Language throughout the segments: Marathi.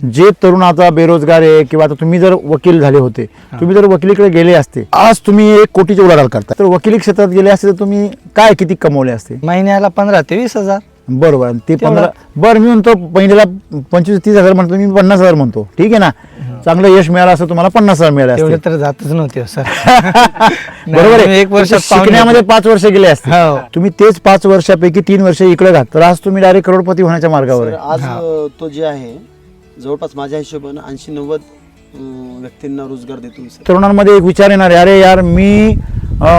जे तरुण आता बेरोजगार आहे किंवा आता तुम्ही जर वकील झाले होते, तुम्ही जर वकिलीकडे गेले असते, आज तुम्ही 1 कोटीची उलाढाल करता, तर वकिली क्षेत्रात गेले असते तर तुम्ही काय किती कमवले असते? महिन्याला 15 ते 20 हजार. बरोबर. ते 15 बरं, मी म्हणतो पहिल्याला 25-30 हजार म्हणतो, मी 50 हजार म्हणतो, ठीक आहे ना. चांगलं यश मिळालं असं तुम्हाला 50 हजार मिळाले तेवढे असते. तर जातच नव्हते सर. बरोबर आहे. 1 वर्ष शिकण्यामध्ये 5 वर्ष गेले असते. हो. तुम्ही तेच 5 वर्षापैकी 3 वर्ष इकडे घात, तर आज तुम्ही डायरेक्ट करोडपती होण्याच्या मार्गावर सर, आहे. आज तो जे आहे जवळपास माझ्या हिशोबानं 80-90 व्यक्तींना रोजगार देतो सर. तरुणांमध्ये एक विचार येणार आहे, अरे यार मी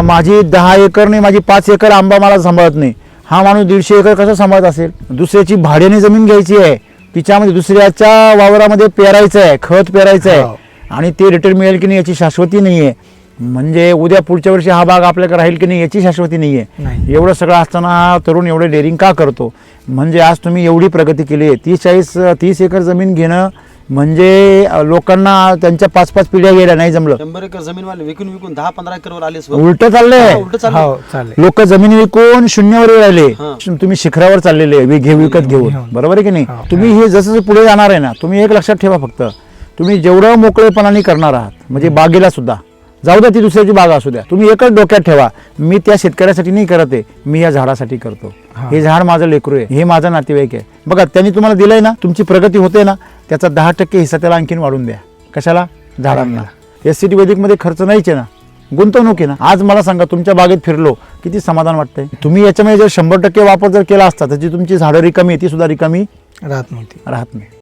माझी 10 एकर नाही, माझी 5 एकर आंबा मला सांभाळत नाही. हा माणूस 150 एकर कसं सांभाळत असेल? दुसऱ्याची भाड्याने जमीन घ्यायची आहे, तिच्यामध्ये दुसऱ्याच्या वावरामध्ये पेरायचं आहे, खत पेरायचं आहे, आणि ते रिटर्न मिळेल की नाही याची शाश्वती नाही आहे. म्हणजे उद्या पुढच्या वर्षी हा भाग आपल्याकडे राहील की नाही याची शाश्वती नाही आहे. एवढं सगळं असताना हा तरुण एवढं डेअरिंग का करतो? म्हणजे आज तुम्ही एवढी प्रगती केली आहे. 30 एकर जमीन घेणं म्हणजे लोकांना त्यांच्या 5-5 पिढ्या गेल्या नाही जमलं. 100 एकर जमीन वाले विकून 10-15 एकरवर आले. उलट चाललंय. उलट चाललंय. लोक जमीन विकून शून्यावर राहिले, तुम्ही शिखरावर चाललेले विकत घेऊन. बरोबर आहे की नाही? तुम्ही हे जसं पुढे जाणार आहे ना, तुम्ही एक लक्षात ठेवा, फक्त तुम्ही जेवढं मोकळेपणाने करणार आहात, म्हणजे बागेला सुद्धा जाऊ द्या, ती दुसऱ्याची बाग असू द्या, तुम्ही एकच डोक्यात ठेवा, मी त्या शेतकऱ्यासाठी नाही करत आहे, मी या झाडासाठी करतो. हे झाड माझं लेकरू आहे, हे माझा नातेवाईक आहे. बघा, त्यांनी तुम्हाला दिलंय ना, तुमची प्रगती होते ना, त्याचा 10% हिस्सा त्याला आणखीन वाढून द्या. कशाला? झाडांना. SCT वैदिकमध्ये खर्च नाहीच आहे ना, गुंतवणूक आहे ना. आज मला सांगा, तुमच्या बागेत फिरलो, किती समाधान वाटतंय. तुम्ही याच्यामध्ये जर 100% वापर जर केला असता, तर जी तुमची झाडं रिकामी आहे ती सुद्धा रिकामी राहत नव्हती. राहत नाही.